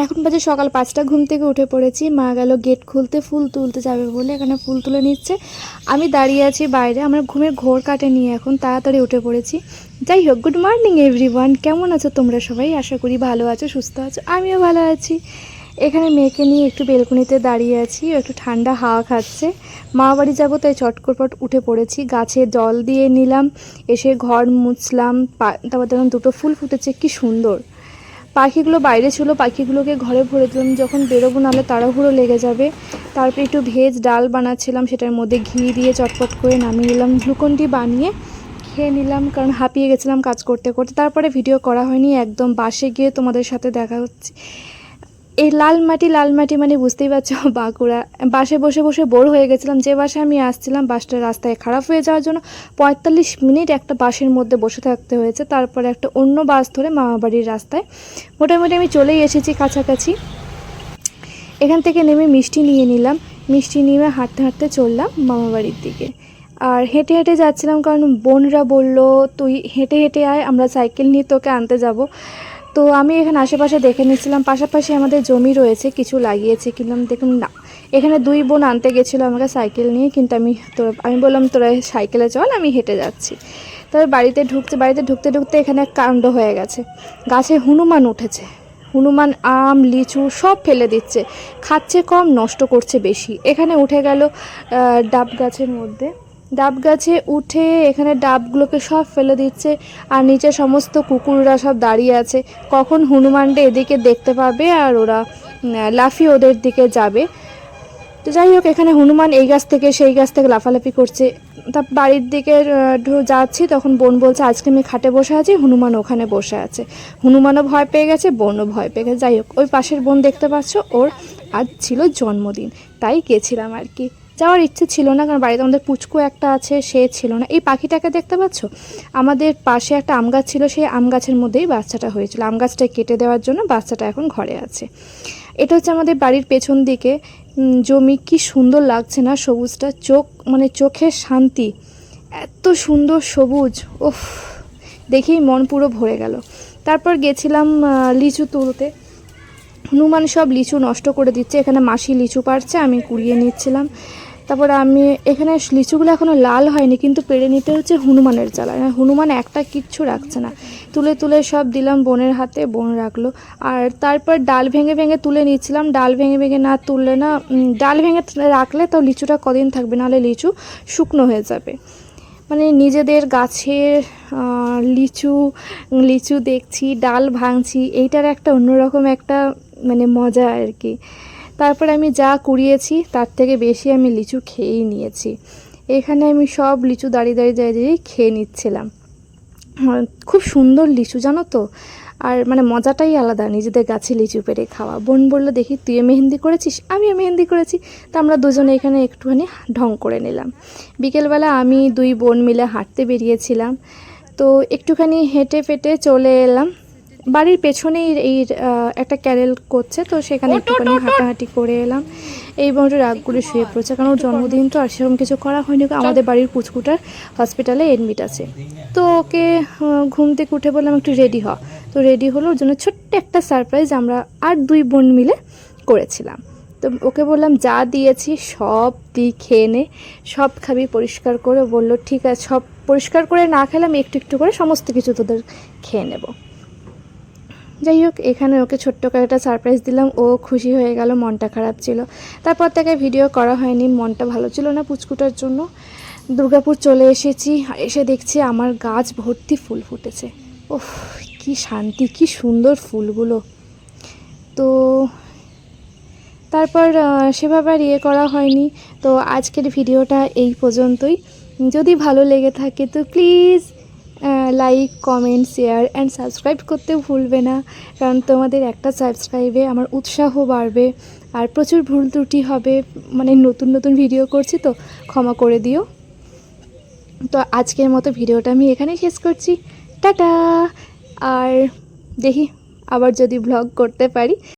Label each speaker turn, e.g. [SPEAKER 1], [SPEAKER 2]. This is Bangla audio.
[SPEAKER 1] এখন বাজে সকাল 5টা, ঘুম থেকে উঠে পড়েছি। মা গেল গেট খুলতে, ফুল তুলতে যাবে বলে, এখানে ফুল তুলে নিচ্ছে। আমি দাঁড়িয়ে আছি বাইরে, আমার ঘুমের ঘোর কাটেনি, এখন তাড়াতাড়ি উঠে পড়েছি। যাই হোক, গুড মর্নিং এভরিওয়ান, কেমন আছো তোমরা সবাই? আশা করি ভালো আছো, সুস্থ আছো, আমিও ভালো আছি। এখানে মেয়েকে নিয়ে একটু বেলকনিতে দাঁড়িয়ে আছি, একটু ঠান্ডা হাওয়া খাচ্ছে। মা বাড়ি যাবো তাই চটকরপট উঠে পড়েছি, গাছে জল দিয়ে নিলাম, এসে ঘর মুছলাম। তারপর দেখলাম দুটো ফুল ফুটেছে, কি সুন্দর। পাখিগুলো বাইরে ছিল, পাখিগুলোকে ঘরে ভরে দিলাম, যখন বেরোবো নাহলে তাড়াহুড়ো লেগে যাবে। তারপরে একটু ভেজ ডাল বানাচ্ছিলাম, সেটার মধ্যে ঘি দিয়ে চটপট করে নামিয়ে নিলাম, গ্লুকন-ডি বানিয়ে খেয়ে নিলাম, কারণ হাঁপিয়ে গেছিলাম কাজ করতে করতে। তারপরে ভিডিও করা হয়নি, একদম বাসে গিয়ে তোমাদের সাথে দেখা হচ্ছে। এই লাল মাটি মানে বুঝতেই পারছো, বাঁকুড়া। বাসে বসে বসে বোর হয়ে গেছিলাম। যে বাসে আমি আসছিলাম, বাসটা রাস্তায় খারাপ হয়ে যাওয়ার জন্য 45 মিনিট একটা বাসের মধ্যে বসে থাকতে হয়েছে। তারপরে একটা অন্য বাস ধরে মামাবাড়ির রাস্তায় মোটামুটি আমি চলেই এসেছি কাছাকাছি। এখান থেকে নেমে মিষ্টি নিয়ে নিলাম, মিষ্টি নিয়ে হাঁটতে হাঁটতে চললাম মামাবাড়ির দিকে। আর হেঁটে হেঁটে যাচ্ছিলাম, কারণ বোনরা বলল তুই হেঁটে হেঁটে আয়, আমরা সাইকেল নিয়ে তোকে আনতে যাব। তো আমি এখানে আশেপাশে দেখে নিচ্ছিলাম, পাশাপাশি আমাদের জমি রয়েছে, কিছু লাগিয়েছে, কিনলাম। দেখুন না, এখানে 2 বোন আনতে গেছিলো আমাকে সাইকেল নিয়ে, কিন্তু আমি বললাম তোরা সাইকেলে চল, আমি হেঁটে যাচ্ছি। তবে বাড়িতে ঢুকতে ঢুকতে এখানে এক কাণ্ড হয়ে গেছে। গাছে হনুমান উঠেছে। হনুমান আম লিচু সব ফেলে দিচ্ছে, খাচ্ছে কম, নষ্ট করছে বেশি। এখানে উঠে গেল ডাব গাছের মধ্যে, ডাব গাছে উঠে এখানে ডাবগুলোকে সব ফেলে দিচ্ছে। আর নিচে সমস্ত কুকুররা সব দাঁড়িয়ে আছে, কখন হনুমানটা এদিকে দেখতে পাবে আর ওরা লাফিয়ে ওদের দিকে যাবে। তো যাই হোক, এখানে হনুমান এই গাছ থেকে সেই গাছ থেকে লাফালাফি করছে। তা বাড়ির দিকে যাচ্ছি, তখন বোন বলছে আজকে আমি খাটে বসে আছি, হনুমান ওখানে বসে আছে। হনুমানও ভয় পেয়ে গেছে, বোনও ভয় পেয়ে গেছে। যাই হোক, ওই পাশের বোন দেখতে পাচ্ছ, ওর আজ ছিল জন্মদিন, তাই গেছিলাম আর কি। যাওয়ার ইচ্ছে ছিল না, কারণ বাড়িতে আমাদের পুচকু একটা আছে, সে ছিল না। এই পাখিটাকে দেখতে পাচ্ছ, আমাদের পাশে একটা আম গাছ ছিল, সেই আম গাছের মধ্যেই বাচ্চাটা হয়েছিল। আম গাছটা কেটে দেওয়ার জন্য বাচ্চাটা এখন ঘরে আছে। এটা হচ্ছে আমাদের বাড়ির পেছন দিকে জমি, কি সুন্দর লাগছে না সবুজটা, চোখের শান্তি, এত সুন্দর সবুজ, ওফ, দেখেই মন পুরো ভরে গেল। তারপর গেছিলাম লিচু তুলতে। হনুমান সব লিচু নষ্ট করে দিচ্ছে, এখানে মাসি লিচু পাড়ছে, আমি কুড়িয়ে নিচ্ছিলাম। তারপর আমি এখানে লিচুগুলো এখনও লাল হয়নি, কিন্তু পেড়ে নিতে হচ্ছে হনুমানের জ্বালা। হনুমান একটা কিচ্ছু রাখছে না, তুলে তুলে সব দিলাম বোনের হাতে, বোন রাখলো। আর তারপর ডাল ভেঙে ভেঙে তুলে নিচ্ছিলাম, ডাল ভেঙে ভেঙে না তুললে না, ডাল ভেঙে রাখলে তো লিচুটা কদিন থাকবে, নাহলে লিচু শুকনো হয়ে যাবে। মানে নিজেদের গাছের লিচু লিচু দেখছি, ডাল ভাঙছি, এইটার একটা অন্যরকম একটা মানে মজা আর কি। তারপর আমি যা কুড়িয়েছি তার থেকে বেশি আমি লিচু খেয়েই নিয়েছি। এখানে আমি সব লিচু দাঁড়িয়ে দাঁড়িয়ে দাঁড়িয়ে খেয়ে নিচ্ছিলাম। খুব সুন্দর লিচু, জানো তো। আর মানে মজাটাই আলাদা, নিজেদের গাছে লিচু পেড়ে খাওয়া। বোন বললো দেখি তুইও মেহেন্দি করেছিস, আমিও মেহেন্দি করেছি। তা আমরা দুজনে এখানে একটুখানি ঢং করে নিলাম। বিকেলবেলা আমি 2 বোন মিলে হাঁটতে বেরিয়েছিলাম, তো একটুখানি হেঁটে ফেটে চলে এলাম। বাড়ির পেছনেই এই একটা ক্যারেল করছে, তো সেখানে একটুখানি হাঁটাহাঁটি করে এলাম। এই বোনটা রাগ করে শুয়ে পড়েছে, কারণ ওর জন্মদিন তো, আর সেরকম কিছু করা হয়নি। আমাদের বাড়ির পুচকুটার হসপিটালে এডমিট আছে, তো ওকে ঘুম থেকে উঠে বললাম একটু রেডি হ। তো রেডি হলো, ওর জন্য ছোট্ট একটা সারপ্রাইজ আমরা আর 2 বোন মিলে করেছিলাম। তো ওকে বললাম যা দিয়েছি সব তুই খেয়ে নে, সব খাবি পরিষ্কার করে। বললো ঠিক আছে, সব পরিষ্কার করে না খেলাম, একটু একটু করে সমস্ত কিছু তোদের খেয়ে নেব। যাই হোক, এখানে ওকে ছোট্ট করে একটা সারপ্রাইজ দিলাম, ও খুশি হয়ে গেল, মনটা খারাপ ছিল। তারপর থেকে ভিডিও করা হয়নি, মনটা ভালো ছিল না পুচকুটার জন্য। দুর্গাপুর চলে এসেছি, এসে দেখছি আমার গাছ ভর্তি ফুল ফুটেছে। ওহ, কি শান্তি, কি সুন্দর ফুলগুলো। তো তারপর সেভাবে আর করা হয়নি। তো আজকের ভিডিওটা এই পর্যন্তই। যদি ভালো লেগে থাকে তো please like, comment, share and subscribe করতেও ভুলবে না, কারণ তোমাদের একটা সাবস্ক্রাইবে আমার উৎসাহ বাড়বে। আর প্রচুর ভুল ত্রুটি হবে, মানে নতুন নতুন ভিডিও করছি, তো ক্ষমা করে দিও। তো আজকের মতো ভিডিওটা আমি এখানেই শেষ করছি, টাটা। আর দেখি আবার যদি ব্লগ করতে পারি।